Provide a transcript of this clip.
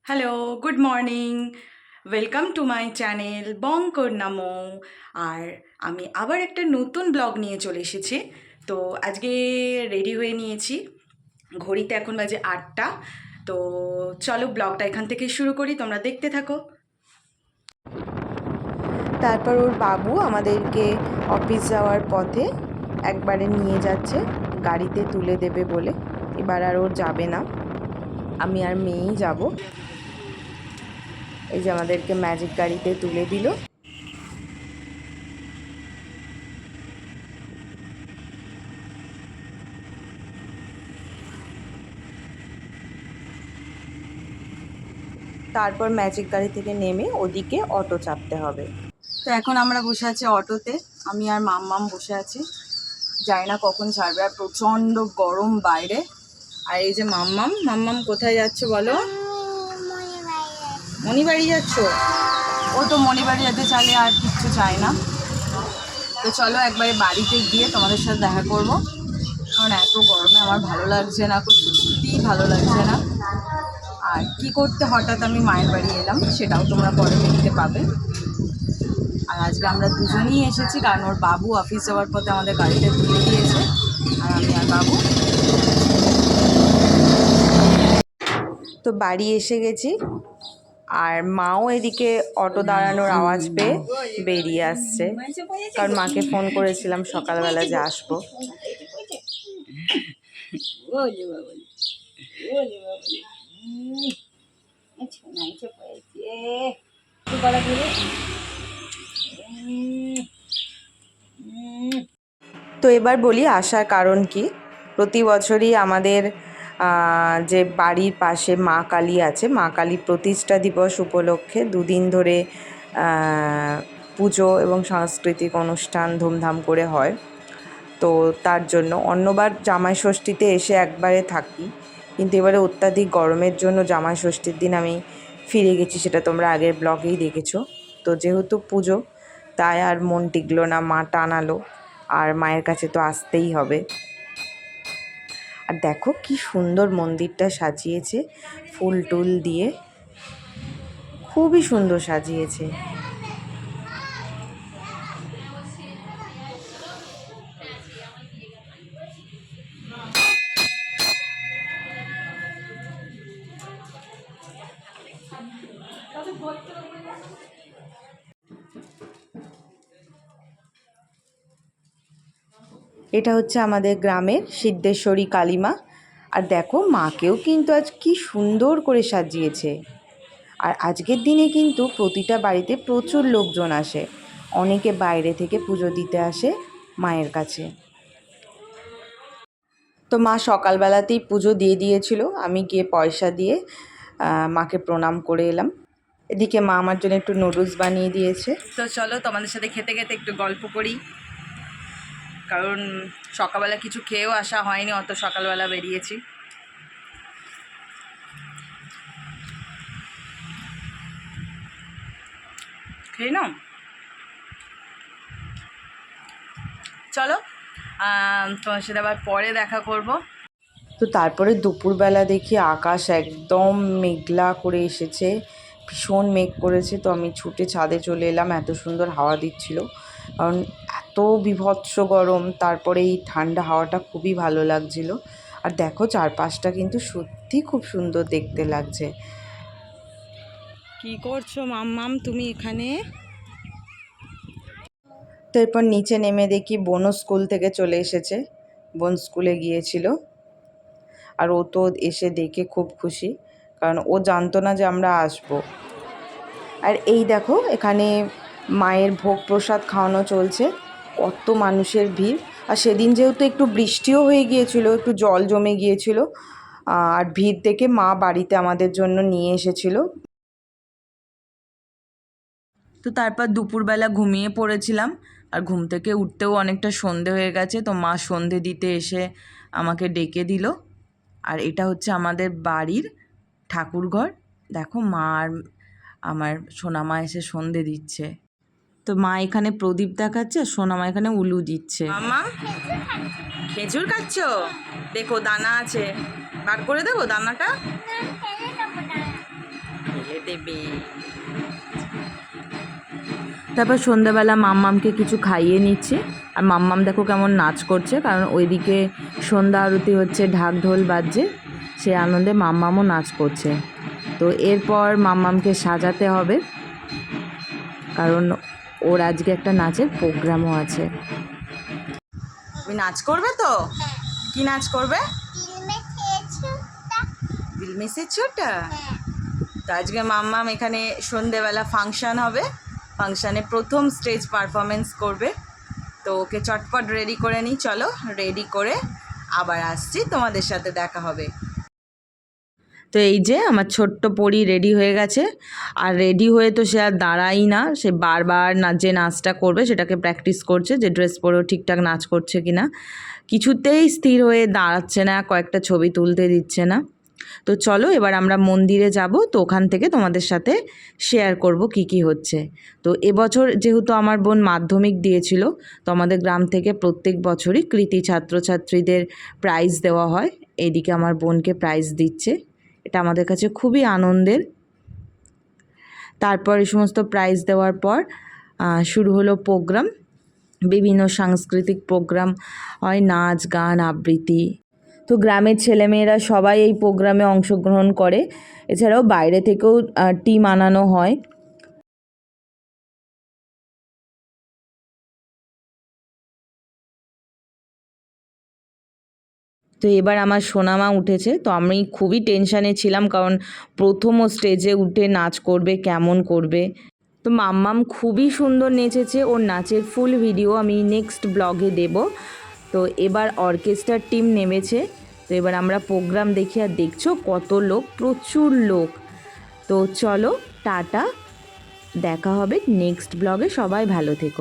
Hello, good morning. Welcome to my channel বঙ্কর নামো। আর আমি আবার একটা নতুন ব্লগ নিয়ে চলে এসেছি। তো আজকে রেডি হয়ে নিয়েছি, ঘড়িতে এখন বাজে 8টা। তো চলো ব্লগটা এখান থেকে শুরু করি, তোমরা দেখতে থাকো। তারপর ওর বাবু আমাদেরকে অফিস যাওয়ার পথে একবারে নিয়ে যাচ্ছে গাড়িতে তুলে দেবে বলে। এবার আর ওর যাবে না, আমি আর মেয়েই যাব। এই যে আমাদেরকে ম্যাজিক গাড়িতে তুলে দিল। তারপর ম্যাজিক গাড়ি থেকে নেমে ওদিকে অটো চাপতে হবে। তো এখন আমরা বসে আছি অটোতে, আমি আর মাম্মাম বসে আছি। জানি না কখন ছাড়বে, আর প্রচণ্ড গরম বাইরে। আর এই যে মাম্মাম, মাম্মাম কোথায় যাচ্ছে বলো? মণিবাড়ি যাচ্ছ? ও তো মণিবাড়ি যেতে চাইলে আর কিচ্ছু চায় না। তো চলো একবারে বাড়িতে গিয়ে তোমাদের সাথে দেখা করব, কারণ এত গরমে আমার ভালো লাগছে না, সত্যিই ভালো লাগছে না। আর কি করতে হঠাৎ আমি মায়ের বাড়ি এলাম সেটাও তোমরা পরে দেখতে পাবে। আর আজকে আমরা দুজনেই এসেছি, কারণ ওর বাবু অফিস যাওয়ার পথে আমাদের গাড়িতে তুলে দিয়েছে, আর আমি আর বাবু। তো বাড়ি এসে গেছি, আর মাও এদিকে অটো দাঁড়ানোর আওয়াজ পেয়ে বেরিয়ে আসছে, কারণ মাকে ফোন করেছিলাম সকালবেলা যে আসবো। তো এবার বলি আসার কারণ কি। প্রতি বছরই আমাদের যে বাড়ির পাশে মা কালী আছে, মা কালী প্রতিষ্ঠা দিবস উপলক্ষে দুদিন ধরে পুজো এবং সাংস্কৃতিক অনুষ্ঠান ধুমধাম করে হয়। তো তার জন্য অন্যবার জামাই ষষ্ঠীতে এসে একবারে থাকি, কিন্তু এবারে অত্যাধিক গরমের জন্য জামাই ষষ্ঠীর দিন আমি ফিরে গেছি, সেটা তোমরা আগের ব্লগেই দেখেছো। তো যেহেতু পুজো, তাই আর মন টিকলো না, মা টানালো, আর মায়ের কাছে তো আসতেই হবে। আর দেখো কি সুন্দর মন্দিরটা সাজিয়েছে ফুল টুল দিয়ে, খুবই সুন্দর সাজিয়েছে। এটা হচ্ছে আমাদের গ্রামের সিদ্ধেশ্বরী কালীমা। আর দেখো মাকেও কিন্তু আজ কি সুন্দর করে সাজিয়েছে। আর আজকের দিনে কিন্তু প্রতিটা বাড়িতে প্রচুর লোকজন আসে, অনেকে বাইরে থেকে পুজো দিতে আসে মায়ের কাছে। তো মা সকালবেলাতেই পুজো দিয়ে দিয়েছিল, আমি গিয়ে পয়সা দিয়ে মাকে প্রণাম করে এলাম। এদিকে মা আমার জন্য একটু নুডলস বানিয়ে দিয়েছে। তো চলো তোমাদের সাথে খেতে খেতে একটু গল্প করি, কারণ সকালবেলা কিছু খেয়েও আসা হয়নি, অত সকালবেলা বেরিয়েছি। খেয়ে নাও, চলো তোমার সাথে আবার পরে দেখা করব। তো তারপরে দুপুরবেলা দেখি আকাশ একদম মেঘলা করে এসেছে, ভীষণ মেঘ করেছে। তো আমি ছুটে ছাদে চলে এলাম, এত সুন্দর হাওয়া দিচ্ছিল, কারণ এত বীভৎস গরম, তারপরে এই ঠান্ডা হাওয়াটা খুবই ভালো লাগছিল। আর দেখো চারপাশটা কিন্তু সত্যি খুব সুন্দর দেখতে লাগছে। কি করছো মাম্মাম তুমি এখানে? তো এরপর নিচে নেমে দেখি বোনও স্কুল থেকে চলে এসেছে, বোন স্কুলে গিয়েছিল। আর ও তো এসে দেখে খুব খুশি, কারণ ও জানতো না যে আমরা আসবো। আর এই দেখো এখানে মায়ের ভোগ প্রসাদ খাওয়ানো চলছে, কত মানুষের ভিড়। আর সেদিন যেহেতু একটু বৃষ্টিও হয়ে গিয়েছিল, একটু জল জমে গিয়েছিল, আর ভিড় দেখে মা বাড়িতে আমাদের জন্য নিয়ে এসেছিল। তো তারপর দুপুরবেলা ঘুমিয়ে পড়েছিলাম, আর ঘুম থেকে উঠতেও অনেকটা সন্ধে হয়ে গেছে। তো মা সন্ধে দিতে এসে আমাকে ডেকে দিল। আর এটা হচ্ছে আমাদের বাড়ির ঠাকুরঘর। দেখো মা আর আমার সোনামা এসে সন্ধে দিচ্ছে। তো মা এখানে প্রদীপ দেখাচ্ছে, আর সোনামা এখানে উলু দিচ্ছে। মামা খেজুর খাচ্ছ? দেখো দানা আছে, বার করে দেবো দানাটা। দেবে। তারপর সন্ধ্যাবেলা মাম্মামকে কিছু খাইয়ে নিচ্ছি, আর মাম্মাম দেখো কেমন নাচ করছে, কারণ ওইদিকে সন্ধ্যা আরতি হচ্ছে, ঢাক ঢোল বাজছে, সে আনন্দে মাম্মামও নাচ করছে। তো এরপর মাম্মামকে সাজাতে হবে, কারণ ওর আজকে একটা নাচের প্রোগ্রামও আছে। তুমি নাচ করবে তো? কি নাচ করবে? দিলমেসে ছোটা। তো আজকে মাম্মাম এখানে সন্ধেবেলা ফাংশন হবে, ফাংশানে প্রথম স্টেজ পারফরমেন্স করবে। তো ওকে চটপট রেডি করে নিই, চলো রেডি করে আবার আসছি, তোমাদের সাথে দেখা হবে। তো এই যে আমার ছোট্ট পরি রেডি হয়ে গেছে, আর রেডি হয়ে তো সে আর দাঁড়াই না, সে বারবার যে নাচটা করবে সেটাকে প্র্যাকটিস করছে, যে ড্রেস পরেও ঠিকঠাক নাচ করছে কি না। কিছুতেই স্থির হয়ে দাঁড়াচ্ছে না, কয়েকটা ছবি তুলতে দিচ্ছে না। তো চলো এবার আমরা মন্দিরে যাব, তো ওখান থেকে তোমাদের সাথে শেয়ার করব কি কি হচ্ছে। তো এবছর যেহেতু আমার বোন মাধ্যমিক দিয়েছিল, তো আমাদের গ্রাম থেকে প্রত্যেক বছরই কৃতি ছাত্রছাত্রীদের প্রাইজ দেওয়া হয়। এদিকে আমার বোনকে প্রাইজ দিচ্ছে, এটা আমাদের কাছে খুবই আনন্দের। তারপর এই সমস্ত প্রাইজ দেওয়ার পর শুরু হলো প্রোগ্রাম, বিভিন্ন সাংস্কৃতিক প্রোগ্রাম হয়, নাচ গান আবৃত্তি। তো গ্রামের ছেলেমেয়েরা সবাই এই প্রোগ্রামে অংশগ্রহণ করে, এছাড়াও বাইরে থেকেও টিম আনানো হয়। তো এবার আমার সোনামা উঠেছে, তো আমি খুবই টেনশানে ছিলাম, কারণ প্রথম ও স্টেজে উঠে নাচ করবে, কেমন করবে। তো মাম্মাম খুবই সুন্দর নেচেছে, ওর নাচের ফুল ভিডিও আমি নেক্সট ব্লগে দেব। তো এবার অর্কেস্ট্রার টিম নেমেছে, তো এবার আমরা প্রোগ্রাম দেখি, আর দেখছো কত লোক, প্রচুর লোক। তো চলো টাটা, দেখা হবে নেক্সট ব্লগে, সবাই ভালো থেকো।